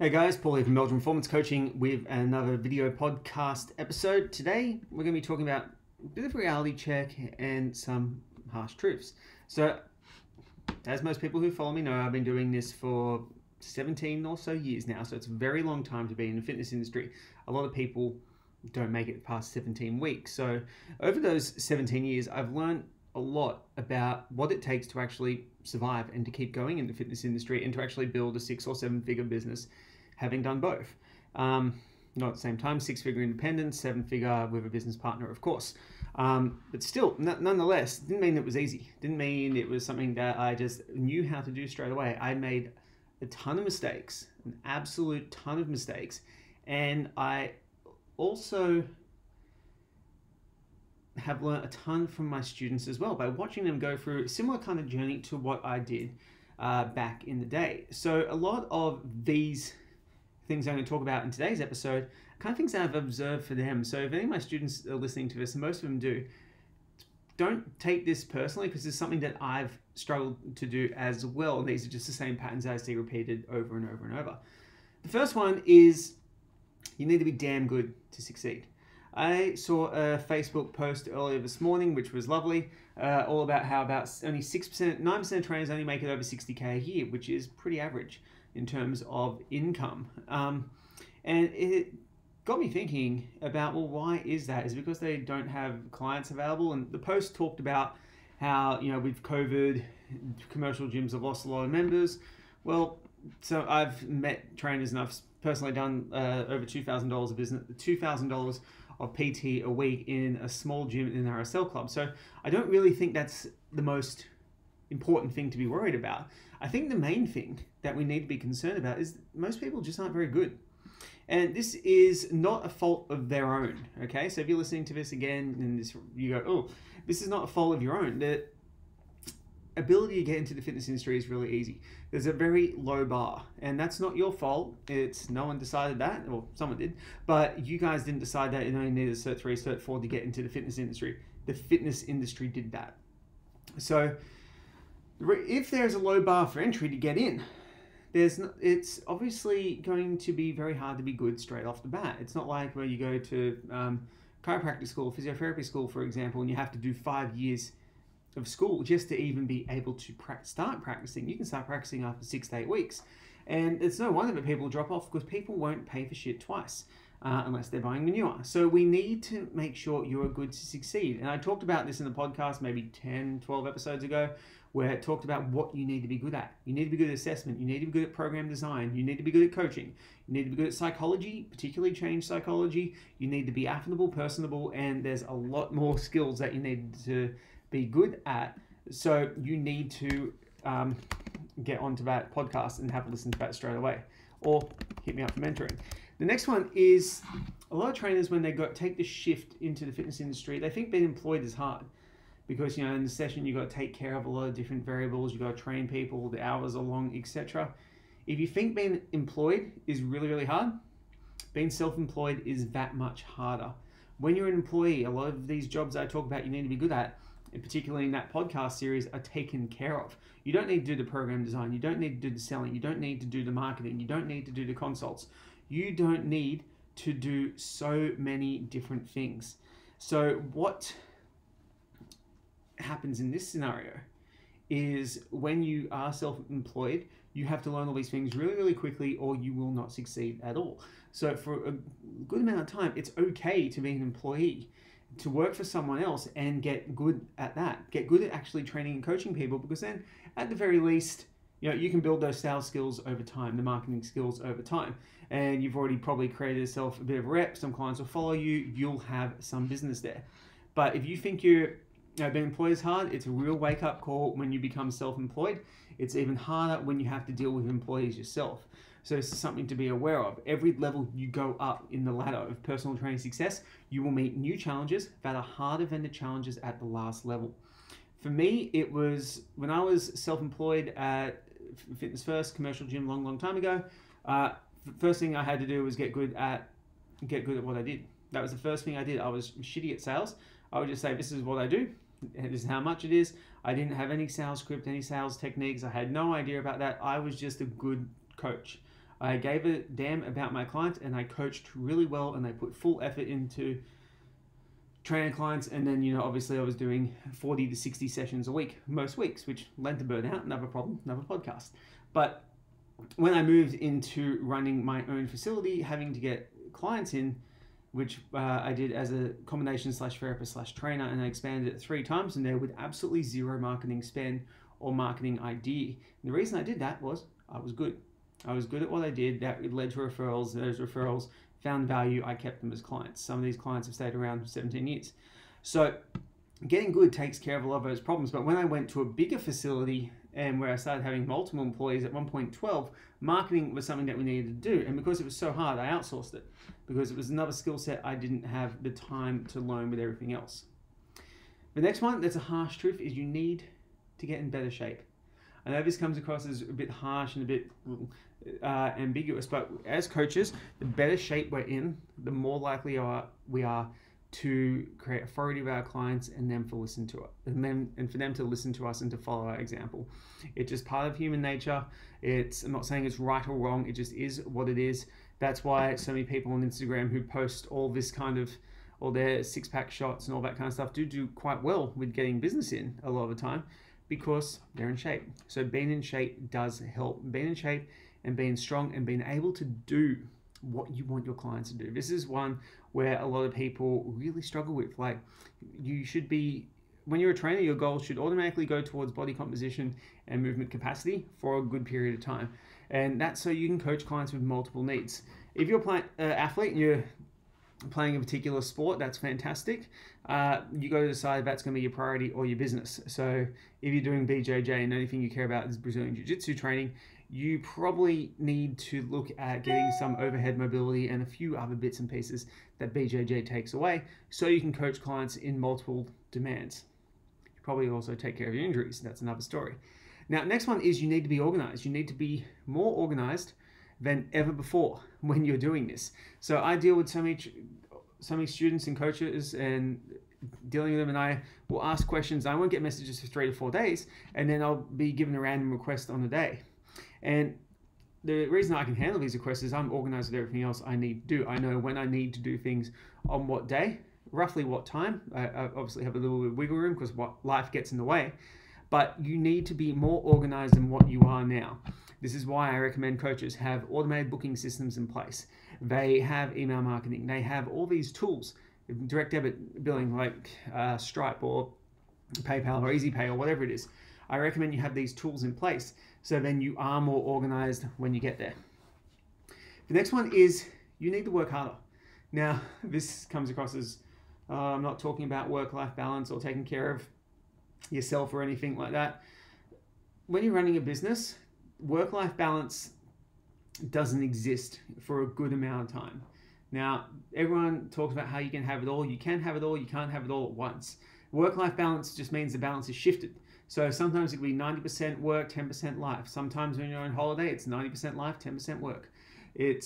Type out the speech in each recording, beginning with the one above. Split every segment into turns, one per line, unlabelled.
Hey guys, Paul here from Meldrum Performance Coaching with another video podcast episode. Today we're going to be talking about a bit of a reality check and some harsh truths. So, as most people who follow me know, I've been doing this for 17 or so years now, so it's a very long time to be in the fitness industry. A lot of people don't make it past 17 weeks. So, over those 17 years, I've learned a lot about what it takes to actually survive and to keep going in the fitness industry and to actually build a 6 or 7 figure business, having done both. Not at the same time, 6-figure independent, 7-figure with a business partner, of course. But still, nonetheless, didn't mean it was easy. Didn't mean it was something that I just knew how to do straight away. I made a ton of mistakes, an absolute ton of mistakes. And I also have learned a ton from my students as well by watching them go through a similar kind of journey to what I did back in the day. So a lot of these things I'm going to talk about in today's episode, kind of things that I've observed for them. So if any of my students are listening to this, and most of them do, don't take this personally, because it's something that I've struggled to do as well. And these are just the same patterns I see repeated over and over and over. The first one is you need to be damn good to succeed. I saw a Facebook post earlier this morning, which was lovely, all about how about only 9% of trainers only make it over 60K a year, which is pretty average in terms of income. And it got me thinking about, well, why is that? Is it because they don't have clients available? And the post talked about how, with COVID, commercial gyms have lost a lot of members. Well, so I've met trainers and I've personally done over $2,000 of business, $2,000 of PT a week in a small gym in an RSL club. So I don't really think that's the most important thing to be worried about. I think the main thing that we need to be concerned about is most people just aren't very good. And this is not a fault of their own, okay? So if you're listening to this again and you go, oh, this is not a fault of your own. The ability to get into the fitness industry is really easy. There's a very low bar, and that's not your fault. It's no one decided that, or someone did, but you guys didn't decide that you only needed a Cert 3, Cert 4 to get into the fitness industry. The fitness industry did that. So if there's a low bar for entry to get in, it's obviously going to be very hard to be good straight off the bat. It's not like where you go to chiropractic school, physiotherapy school, for example, and you have to do 5 years of school just to even be able to start practicing. You can start practicing after 6 to 8 weeks. And it's no wonder that people drop off, because people won't pay for shit twice unless they're buying manure. So we need to make sure you're good to succeed. And I talked about this in the podcast maybe 10, 12 episodes ago, where it talked about what you need to be good at. You need to be good at assessment. You need to be good at program design. You need to be good at coaching. You need to be good at psychology, particularly change psychology. You need to be affable, personable, and there's a lot more skills that you need to be good at. So you need to get onto that podcast and have a listen to that straight away, or hit me up for mentoring. The next one is a lot of trainers, when they take the shift into the fitness industry, they think being employed is hard, because in the session you got to take care of a lot of different variables. You got to train people, the hours are long, etc. If you think being employed is really, really hard, being self-employed is that much harder. When you're an employee, a lot of these jobs I talk about you need to be good at, and particularly in that podcast series, are taken care of. You don't need to do the program design. You don't need to do the selling. You don't need to do the marketing. You don't need to do the consults. You don't need to do so many different things. So what happens in this scenario is, when you are self-employed, you have to learn all these things really, really quickly, or you will not succeed at all. So for a good amount of time, it's okay to be an employee, to work for someone else and get good at that. Get good at actually training and coaching people, because then at the very least, you can build those sales skills over time, the marketing skills over time. And you've already probably created yourself a bit of a rep. Some clients will follow you. You'll have some business there. But if you think being employed is hard, it's a real wake-up call when you become self-employed. It's even harder when you have to deal with employees yourself. So this is something to be aware of. Every level you go up in the ladder of personal training success, you will meet new challenges that are harder than the challenges at the last level. For me, it was when I was self-employed at Fitness First commercial gym long time ago. First thing I had to do was get good at what I did. That was the first thing I did. I was shitty at sales. I would just say, this is what I do. This is how much it is. I didn't have any sales script, any sales techniques. I had no idea about that. I was just a good coach. I gave a damn about my clients, and I coached really well, and they put full effort into training clients. And then, you know, obviously I was doing 40 to 60 sessions a week most weeks, which led to burnout. Another problem, another podcast. But when I moved into running my own facility, having to get clients in, which I did as a combination /therapist /trainer, and I expanded it 3 times in there with absolutely zero marketing spend or marketing idea. And the reason I did that was I was good. I was good at what I did. That led to referrals. Those referrals found value. I kept them as clients. Some of these clients have stayed around for 17 years. So getting good takes care of a lot of those problems. But when I went to a bigger facility and where I started having multiple employees at 1.12, marketing was something that we needed to do. And because it was so hard, I outsourced it because it was another skill set I didn't have the time to learn with everything else. The next one, that's a harsh truth, is you need to get in better shape. I know this comes across as a bit harsh and a bit ambiguous, but as coaches, the better shape we're in, the more likely we are to create authority with our clients and them to listen to it, and for them to listen to us and to follow our example. It's just part of human nature. I'm not saying it's right or wrong. It just is what it is. That's why so many people on Instagram who post all this kind of, all their 6-pack shots and all that kind of stuff do quite well with getting business in a lot of the time, because they're in shape. So being in shape does help. Being in shape and being strong and being able to do what you want your clients to do. This is one where a lot of people really struggle with. Like, you should be, when you're a trainer, your goal should automatically go towards body composition and movement capacity for a good period of time. And that's so you can coach clients with multiple needs. If you're an athlete and you're playing a particular sport, that's fantastic. You got to decide if that's going to be your priority or your business. So if you're doing BJJ and the only thing you care about is Brazilian Jiu-Jitsu training, you probably need to look at getting some overhead mobility and a few other bits and pieces that BJJ takes away, so you can coach clients in multiple demands. You probably also take care of your injuries. That's another story. Now, next one is you need to be organized. You need to be more organized than ever before when you're doing this. So I deal with so many students and coaches, and dealing with them, and I will ask questions. I won't get messages for 3 to 4 days, and then I'll be given a random request on the day. And the reason I can handle these requests is I'm organized with everything else I need to do. I know when I need to do things on what day, roughly what time. I obviously have a little bit of wiggle room because what life gets in the way, but you need to be more organized than what you are now. This is why I recommend coaches have automated booking systems in place. They have email marketing. They have all these tools, direct debit billing like Stripe or PayPal or EasyPay or whatever it is. I recommend you have these tools in place, so then you are more organized when you get there. The next one is you need to work harder. Now, this comes across as I'm not talking about work-life balance or taking care of yourself or anything like that. When you're running a business, work-life balance doesn't exist for a good amount of time. Now, everyone talks about how you can have it all. You can have it all. You can't have it all at once. Work-life balance just means the balance is shifted. So sometimes it can be 90% work, 10% life. Sometimes when you're on holiday, it's 90% life, 10% work. It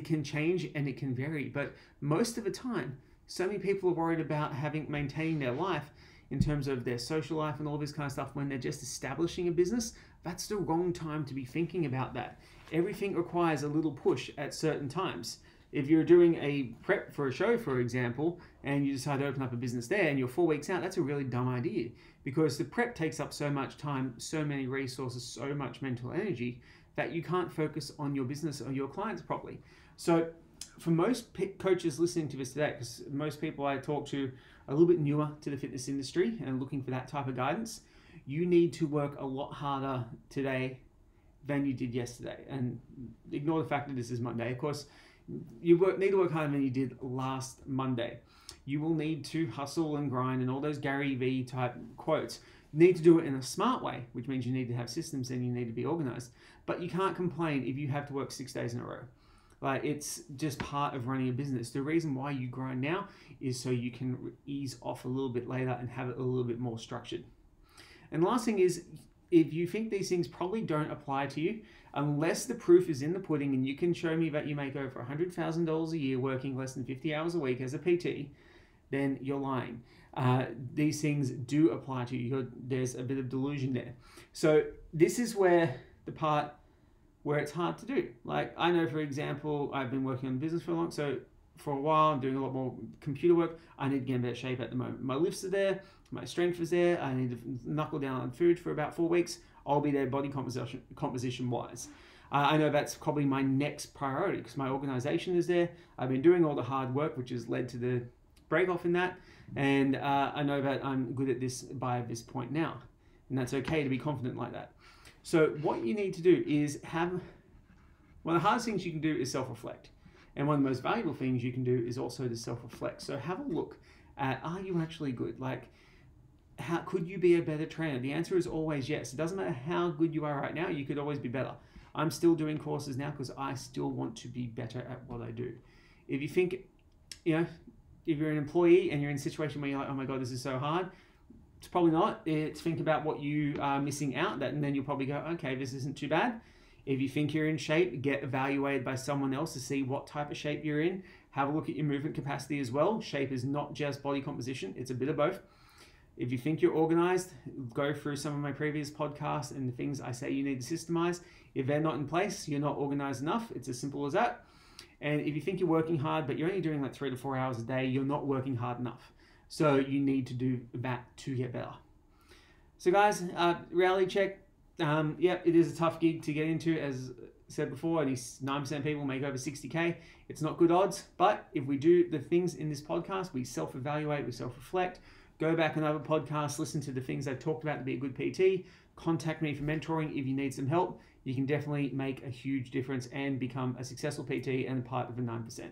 can change and it can vary, but most of the time, so many people are worried about maintaining their life in terms of their social life and all this kind of stuff when they're just establishing a business. That's the wrong time to be thinking about that. Everything requires a little push at certain times. If you're doing a prep for a show, for example, and you decide to open up a business there and you're 4 weeks out, that's a really dumb idea, because the prep takes up so much time, so many resources, so much mental energy that you can't focus on your business or your clients properly. So for most coaches listening to this today, because most people I talk to are a little bit newer to the fitness industry and looking for that type of guidance, you need to work a lot harder today than you did yesterday. And ignore the fact that this is Monday. Of course, you need to work harder than you did last Monday. You will need to hustle and grind and all those Gary Vee type quotes. You need to do it in a smart way, which means you need to have systems and you need to be organized. But you can't complain if you have to work 6 days in a row. Like, it's just part of running a business. The reason why you grind now is so you can ease off a little bit later and have it a little bit more structured. And the last thing is, if you think these things probably don't apply to you, unless the proof is in the pudding and you can show me that you make over $100,000 a year working less than 50 hours a week as a PT, then you're lying. These things do apply to you. There's a bit of delusion there. So this is where the part where it's hard to do. Like I know, for example, I've been working on business for a while. I'm doing a lot more computer work. I need to get in better shape at the moment. My lifts are there, my strength is there. I need to knuckle down on food for about 4 weeks. I'll be there body composition wise. I know that's probably my next priority because my organization is there. I've been doing all the hard work, which has led to the break off in that. And I know that I'm good at this by this point now. And that's okay to be confident like that. So what you need to do is one of the hardest things you can do is self-reflect. And one of the most valuable things you can do is also to self-reflect. So have a look at, are you actually good? Like, how could you be a better trainer? The answer is always yes. It doesn't matter how good you are right now, you could always be better. I'm still doing courses now because I still want to be better at what I do. If you think, if you're an employee and you're in a situation where you're like, oh my God, this is so hard, it's probably not. It's think about what you are missing out, and then you'll probably go, okay, this isn't too bad. If you think you're in shape, get evaluated by someone else to see what type of shape you're in. Have a look at your movement capacity as well. Shape is not just body composition, it's a bit of both. If you think you're organized, go through some of my previous podcasts and the things I say you need to systemize. If they're not in place, you're not organized enough. It's as simple as that. And if you think you're working hard, but you're only doing like 3 to 4 hours a day, you're not working hard enough. So you need to do that to get better. So guys, reality check. Yeah, it is a tough gig to get into. As said before, only 9% of people make over 60K. It's not good odds, but if we do the things in this podcast, we self-evaluate, we self-reflect, go back on other podcasts, listen to the things I've talked about to be a good PT, contact me for mentoring if you need some help. You can definitely make a huge difference and become a successful PT and part of the 9%.